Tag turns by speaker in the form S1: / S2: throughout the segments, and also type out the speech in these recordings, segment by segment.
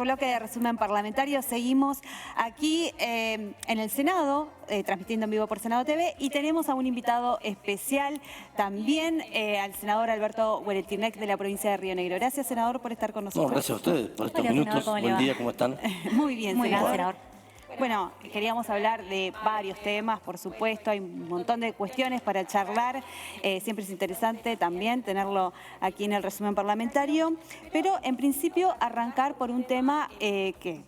S1: bloque de resumen parlamentario. Seguimos aquí en el Senado, transmitiendo en vivo por Senado TV, y tenemos a un invitado especial también, al senador Alberto Hueretilnec de la provincia de Río Negro. Gracias, senador, por estar con nosotros.
S2: No, gracias a ustedes por estos
S1: Hola,
S2: minutos.
S1: senador,
S2: Buen día, ¿cómo están?
S1: Muy bien,
S3: Muy bien,
S1: senador.
S3: senador.
S1: Bueno, queríamos hablar de varios temas, por supuesto, hay un montón de cuestiones para charlar, siempre es interesante también tenerlo aquí en el resumen parlamentario, pero en principio arrancar por un tema que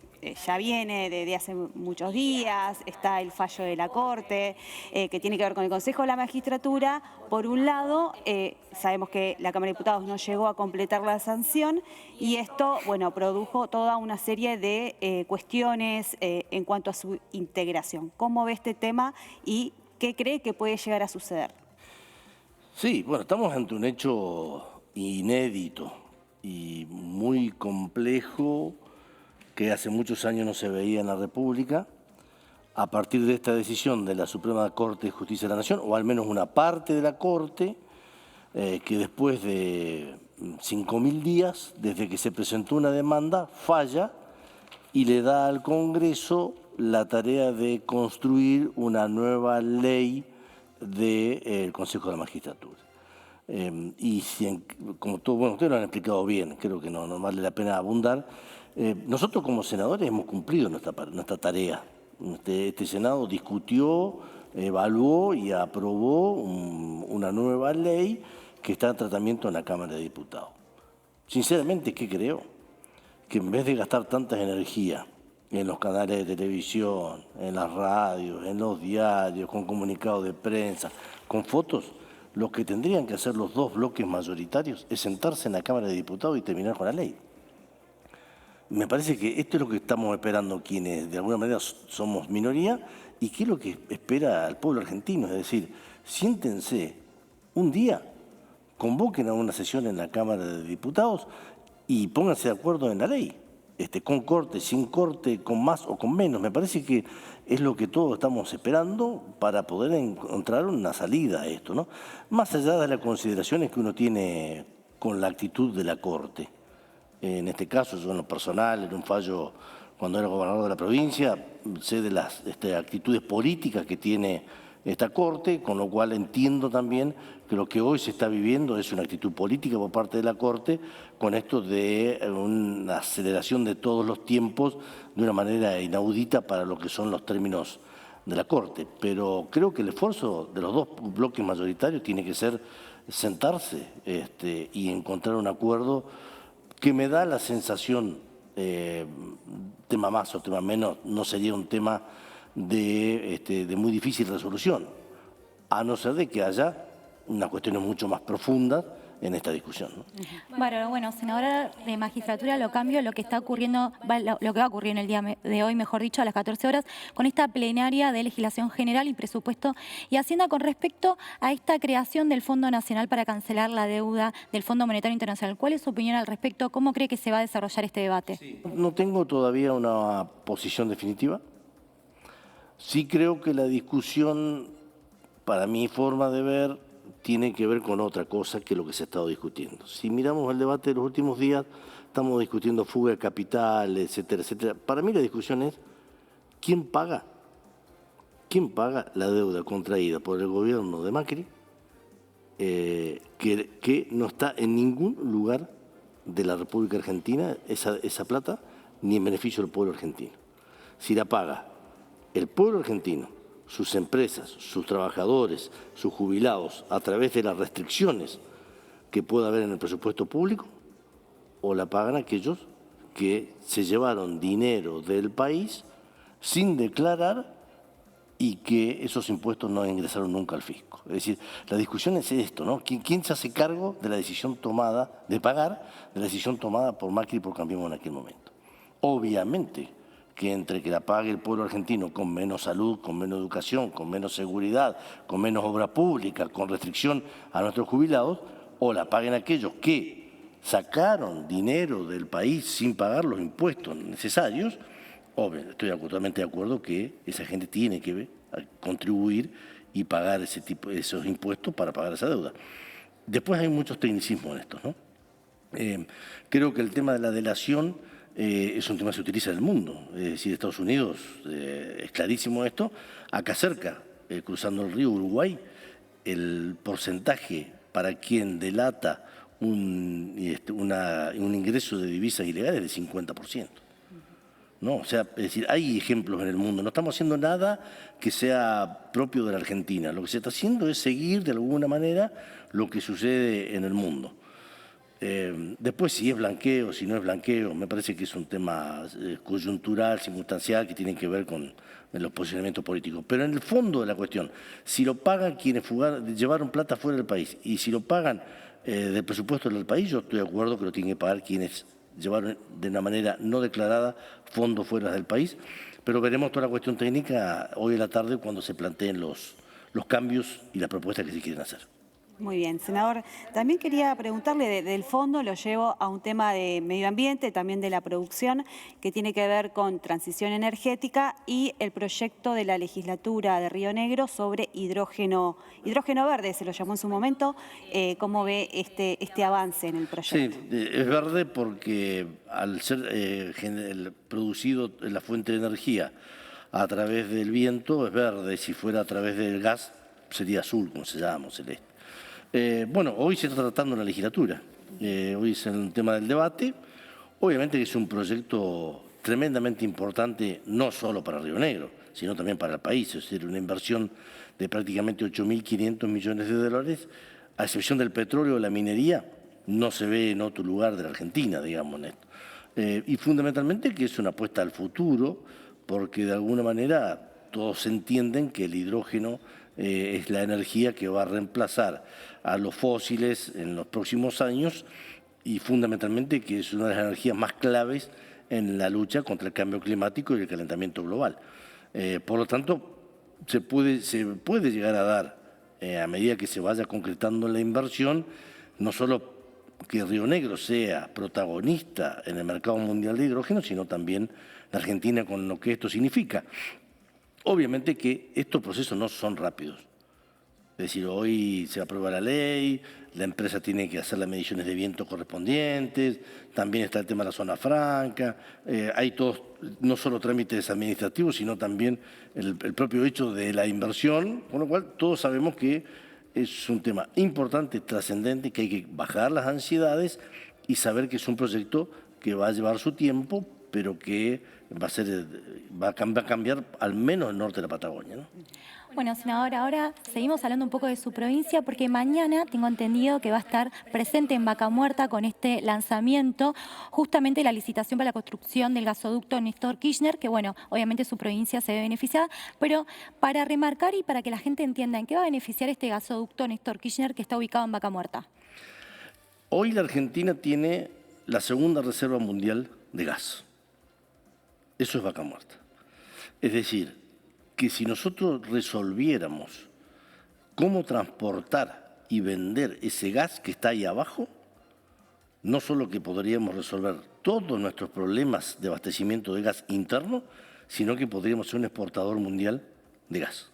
S1: ya viene de hace muchos días, está el fallo de la Corte, que tiene que ver con el Consejo de la Magistratura. Por un lado, sabemos que la Cámara de Diputados no llegó a completar la sanción y esto, bueno, produjo toda una serie de cuestiones en cuanto a su integración. ¿Cómo ve este tema y qué cree que puede llegar a suceder?
S2: Sí, bueno, estamos ante un hecho inédito y muy complejo que hace muchos años no se veía en la República, a partir de esta decisión de la Suprema Corte de Justicia de la Nación, o al menos una parte de la Corte, que después de 5.000 días, desde que se presentó una demanda, falla y le da al Congreso la tarea de construir una nueva ley del Consejo de la Magistratura. Como todo, bueno, ustedes lo han explicado bien, creo que no vale la pena abundar. Nosotros como senadores hemos cumplido nuestra tarea. Este Senado discutió, evaluó y aprobó una nueva ley que está en tratamiento en la Cámara de Diputados. Sinceramente, ¿qué creo? Que en vez de gastar tanta energía en los canales de televisión, en las radios, en los diarios, con comunicados de prensa, con fotos, lo que tendrían que hacer los dos bloques mayoritarios es sentarse en la Cámara de Diputados y terminar con la ley. Me parece que esto es lo que estamos esperando quienes de alguna manera somos minoría y qué es lo que espera el pueblo argentino. Es decir, siéntense un día, convoquen a una sesión en la Cámara de Diputados y pónganse de acuerdo en la ley, con corte, sin corte, con más o con menos. Me parece que es lo que todos estamos esperando para poder encontrar una salida a esto, ¿no? Más allá de las consideraciones que uno tiene con la actitud de la Corte. En este caso, yo en lo personal, en un fallo cuando era gobernador de la provincia, sé de las actitudes políticas que tiene esta Corte, con lo cual entiendo también que lo que hoy se está viviendo es una actitud política por parte de la Corte, con esto de una aceleración de todos los tiempos de una manera inaudita para lo que son los términos de la Corte. Pero creo que el esfuerzo de los dos bloques mayoritarios tiene que ser sentarse y encontrar un acuerdo que me da la sensación, tema más o tema menos, no sería un tema de muy difícil resolución, a no ser de que haya unas cuestiones mucho más profundas en esta discusión, ¿no?
S3: Bueno, senadora de Magistratura, lo cambio, lo que está ocurriendo, lo que va a ocurrir en el día de hoy, mejor dicho, a las 14 horas, con esta plenaria de legislación general y presupuesto y Hacienda con respecto a esta creación del Fondo Nacional para cancelar la deuda del Fondo Monetario Internacional. ¿Cuál es su opinión al respecto? ¿Cómo cree que se va a desarrollar este debate?
S2: Sí. No tengo todavía una posición definitiva. Sí creo que la discusión, para mi forma de ver, tiene que ver con otra cosa que lo que se ha estado discutiendo. Si miramos el debate de los últimos días, estamos discutiendo fuga de capital, etcétera, etcétera. Para mí la discusión es, ¿quién paga? ¿Quién paga la deuda contraída por el gobierno de Macri, que no está en ningún lugar de la República Argentina, esa plata, ni en beneficio del pueblo argentino? Si la paga el pueblo argentino, sus empresas, sus trabajadores, sus jubilados, a través de las restricciones que pueda haber en el presupuesto público, o la pagan aquellos que se llevaron dinero del país sin declarar y que esos impuestos no ingresaron nunca al fisco. Es decir, la discusión es esto, ¿no? ¿Quién se hace cargo de la decisión tomada, de pagar, de la decisión tomada por Macri y por Cambiemos en aquel momento? Obviamente que entre que la pague el pueblo argentino con menos salud, con menos educación, con menos seguridad, con menos obra pública, con restricción a nuestros jubilados, o la paguen aquellos que sacaron dinero del país sin pagar los impuestos necesarios. Obvio, estoy totalmente de acuerdo que esa gente tiene que contribuir y pagar esos impuestos para pagar esa deuda. Después hay muchos tecnicismos en esto, ¿no? Creo que el tema de la delación es un tema que se utiliza en el mundo. Es decir, Estados Unidos, es clarísimo esto, acá cerca, cruzando el río Uruguay, el porcentaje para quien delata un ingreso de divisas ilegales es del 50%. ¿No? O sea, es decir, hay ejemplos en el mundo. No estamos haciendo nada que sea propio de la Argentina. Lo que se está haciendo es seguir de alguna manera lo que sucede en el mundo. Después, si es blanqueo, si no es blanqueo, me parece que es un tema coyuntural, circunstancial, que tiene que ver con los posicionamientos políticos. Pero en el fondo de la cuestión, si lo pagan quienes llevaron plata fuera del país y si lo pagan del presupuesto del país, yo estoy de acuerdo que lo tienen que pagar quienes llevaron de una manera no declarada fondos fuera del país. Pero veremos toda la cuestión técnica hoy en la tarde cuando se planteen los cambios y las propuestas que se quieren hacer.
S1: Muy bien, senador. También quería preguntarle del fondo, lo llevo a un tema de medio ambiente, también de la producción, que tiene que ver con transición energética y el proyecto de la legislatura de Río Negro sobre hidrógeno verde, se lo llamó en su momento. ¿Cómo ve este avance en el proyecto?
S2: Sí, es verde porque al ser producido en la fuente de energía a través del viento es verde, si fuera a través del gas sería azul, como se llama, celeste. Bueno, hoy se está tratando en la legislatura, hoy es el tema del debate. Obviamente que es un proyecto tremendamente importante, no solo para Río Negro, sino también para el país, es decir, una inversión de prácticamente 8.500 millones de dólares, a excepción del petróleo o la minería, no se ve en otro lugar de la Argentina, digamos, en esto. Y fundamentalmente que es una apuesta al futuro, porque de alguna manera todos entienden que el hidrógeno es la energía que va a reemplazar a los fósiles en los próximos años y fundamentalmente que es una de las energías más claves en la lucha contra el cambio climático y el calentamiento global. Por lo tanto, se puede llegar a dar, a medida que se vaya concretando la inversión, no solo que Río Negro sea protagonista en el mercado mundial de hidrógeno, sino también la Argentina con lo que esto significa. Obviamente que estos procesos no son rápidos. Es decir, hoy se aprueba la ley, la empresa tiene que hacer las mediciones de viento correspondientes, también está el tema de la zona franca, hay todos, no solo trámites administrativos, sino también el propio hecho de la inversión, con lo cual todos sabemos que es un tema importante, trascendente, que hay que bajar las ansiedades y saber que es un proyecto que va a llevar su tiempo, pero que va a cambiar al menos el norte de la Patagonia, ¿no?
S3: Bueno, senador, ahora seguimos hablando un poco de su provincia porque mañana tengo entendido que va a estar presente en Vaca Muerta con este lanzamiento justamente la licitación para la construcción del gasoducto Néstor Kirchner, que bueno, obviamente su provincia se ve beneficiada, pero para remarcar y para que la gente entienda en qué va a beneficiar este gasoducto Néstor Kirchner que está ubicado en Vaca Muerta.
S2: Hoy la Argentina tiene la segunda reserva mundial de gas. Eso es Vaca Muerta. Es decir, que si nosotros resolviéramos cómo transportar y vender ese gas que está ahí abajo, no solo que podríamos resolver todos nuestros problemas de abastecimiento de gas interno, sino que podríamos ser un exportador mundial de gas.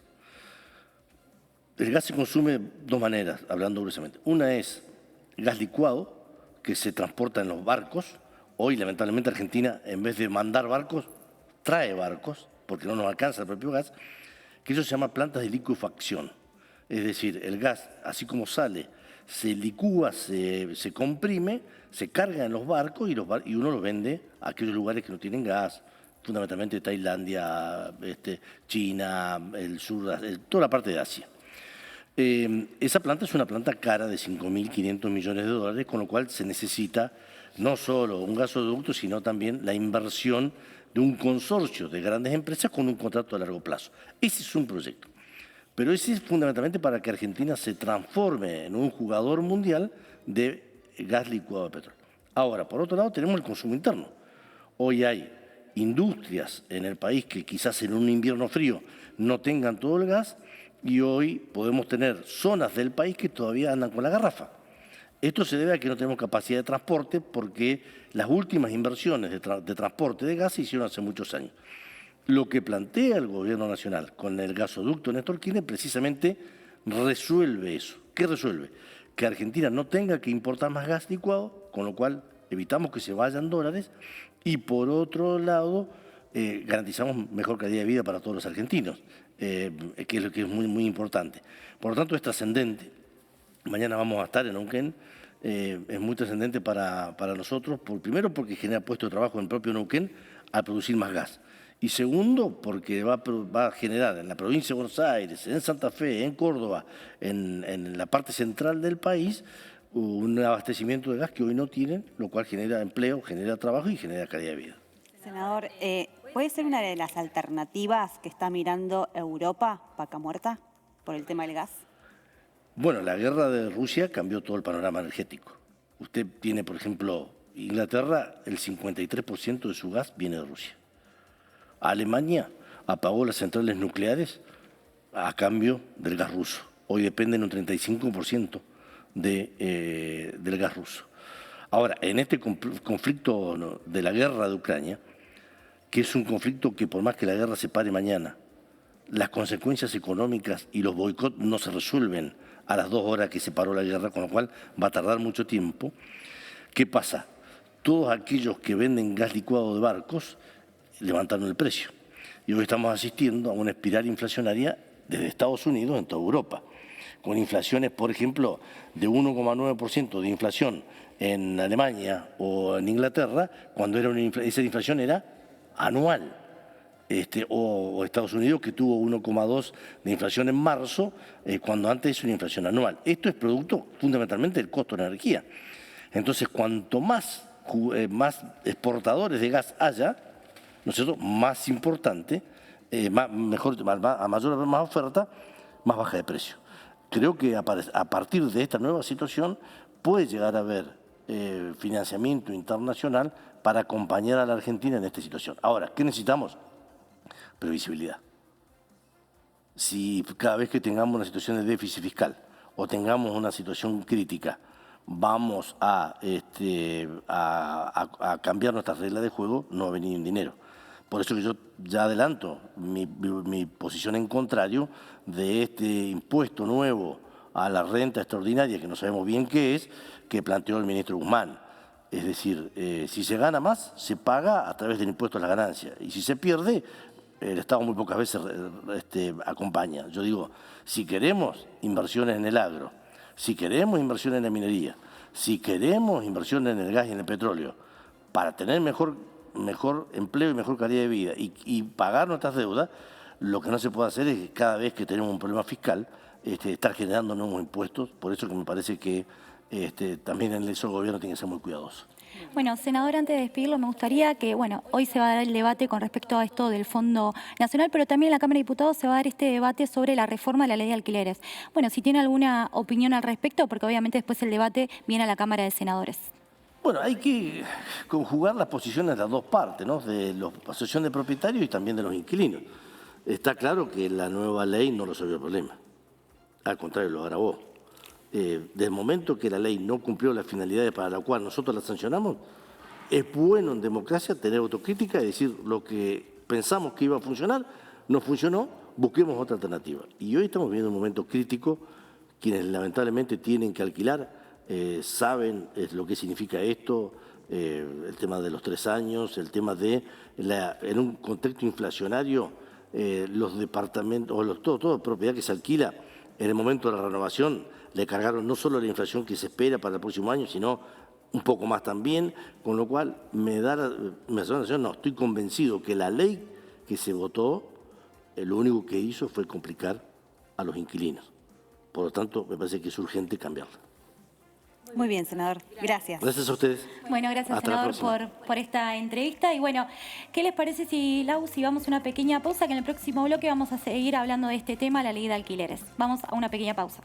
S2: El gas se consume de dos maneras, hablando gruesamente. Una es gas licuado, que se transporta en los barcos. Hoy, lamentablemente, Argentina, en vez de mandar barcos, trae barcos, porque no nos alcanza el propio gas, que eso se llama plantas de licuefacción. Es decir, el gas, así como sale, se licúa, se comprime, se carga en los barcos y uno lo vende a aquellos lugares que no tienen gas, fundamentalmente Tailandia, China, el sur, toda la parte de Asia. Esa planta es una planta cara de 5.500 millones de dólares, con lo cual se necesita no solo un gasoducto, sino también la inversión de un consorcio de grandes empresas con un contrato a largo plazo. Ese es un proyecto. Pero ese es fundamentalmente para que Argentina se transforme en un jugador mundial de gas licuado de petróleo. Ahora, por otro lado, tenemos el consumo interno. Hoy hay industrias en el país que quizás en un invierno frío no tengan todo el gas y hoy podemos tener zonas del país que todavía andan con la garrafa. Esto se debe a que no tenemos capacidad de transporte porque las últimas inversiones de transporte de gas se hicieron hace muchos años. Lo que plantea el Gobierno Nacional con el gasoducto Néstor Kirchner precisamente resuelve eso. ¿Qué resuelve? Que Argentina no tenga que importar más gas licuado, con lo cual evitamos que se vayan dólares Y por otro lado, garantizamos mejor calidad de vida para todos los argentinos, que es lo que es muy, muy importante. Por lo tanto, es trascendente. Mañana vamos a estar en Neuquén. Es muy trascendente para nosotros, primero porque genera puestos de trabajo en el propio Neuquén al producir más gas. Y segundo, porque va a generar en la provincia de Buenos Aires, en Santa Fe, en Córdoba, en la parte central del país, un abastecimiento de gas que hoy no tienen, lo cual genera empleo, genera trabajo y genera calidad de vida.
S1: Senador, ¿puede ser una de las alternativas que está mirando Europa, Vaca Muerta, por el tema del gas?
S2: Bueno, la guerra de Rusia cambió todo el panorama energético. Usted tiene, por ejemplo, Inglaterra, el 53% de su gas viene de Rusia. Alemania apagó las centrales nucleares a cambio del gas ruso. Hoy dependen un 35% del gas ruso. Ahora, en este conflicto de la guerra de Ucrania, que es un conflicto que por más que la guerra se pare mañana, las consecuencias económicas y los boicots no se resuelven a las 2 horas que se paró la guerra, con lo cual va a tardar mucho tiempo. ¿Qué pasa? Todos aquellos que venden gas licuado de barcos levantaron el precio. Y hoy estamos asistiendo a una espiral inflacionaria desde Estados Unidos en toda Europa, con inflaciones, por ejemplo, de 1,9% de inflación en Alemania o en Inglaterra, cuando esa inflación era anual. O Estados Unidos, que tuvo 1,2 de inflación en marzo, cuando antes es una inflación anual. Esto es producto fundamentalmente del costo de la energía. Entonces, cuanto más exportadores de gas haya, ¿no es cierto?, más importante, a más oferta, más baja de precio. Creo que a partir de esta nueva situación puede llegar a haber financiamiento internacional para acompañar a la Argentina en esta situación. Ahora, ¿qué necesitamos? Previsibilidad. Si cada vez que tengamos una situación de déficit fiscal o tengamos una situación crítica, vamos a cambiar nuestras reglas de juego, no va a venir dinero. Por eso que yo ya adelanto mi posición en contrario de este impuesto nuevo a la renta extraordinaria, que no sabemos bien qué es, que planteó el ministro Guzmán. Es decir, si se gana más, se paga a través del impuesto a la ganancia. Y si se pierde, el Estado muy pocas veces acompaña. Yo digo, si queremos inversiones en el agro, si queremos inversiones en la minería, si queremos inversiones en el gas y en el petróleo, para tener mejor empleo y mejor calidad de vida y pagar nuestras deudas, lo que no se puede hacer es cada vez que tenemos un problema fiscal estar generando nuevos impuestos. Por eso que me parece que también en eso el gobierno tiene que ser muy cuidadoso.
S3: Bueno, senador, antes de despedirlo, me gustaría que, hoy se va a dar el debate con respecto a esto del Fondo Nacional, pero también en la Cámara de Diputados se va a dar este debate sobre la reforma de la ley de alquileres. Bueno, si tiene alguna opinión al respecto, porque obviamente después el debate viene a la Cámara de Senadores.
S2: Bueno, hay que conjugar las posiciones de las dos partes, ¿no?, de la asociación de propietarios y también de los inquilinos. Está claro que la nueva ley no resolvió el problema, al contrario, lo agravó. Desde el momento que la ley no cumplió las finalidades para la cual nosotros la sancionamos, es bueno en democracia tener autocrítica y decir lo que pensamos que iba a funcionar, no funcionó, busquemos otra alternativa. Y hoy estamos viviendo un momento crítico, quienes lamentablemente tienen que alquilar saben lo que significa esto, el tema de los 3 años, el tema de, en un contexto inflacionario, los departamentos, o toda propiedad que se alquila, en el momento de la renovación, le cargaron no solo la inflación que se espera para el próximo año, sino un poco más también, con lo cual me da la sensación, no, estoy convencido que la ley que se votó, lo único que hizo fue complicar a los inquilinos. Por lo tanto, me parece que es urgente cambiarla.
S1: Muy bien, senador. Gracias.
S2: Gracias a ustedes.
S3: Bueno, gracias, senador, por esta entrevista. Y bueno, ¿qué les parece si vamos a una pequeña pausa? Que en el próximo bloque vamos a seguir hablando de este tema, la ley de alquileres. Vamos a una pequeña pausa.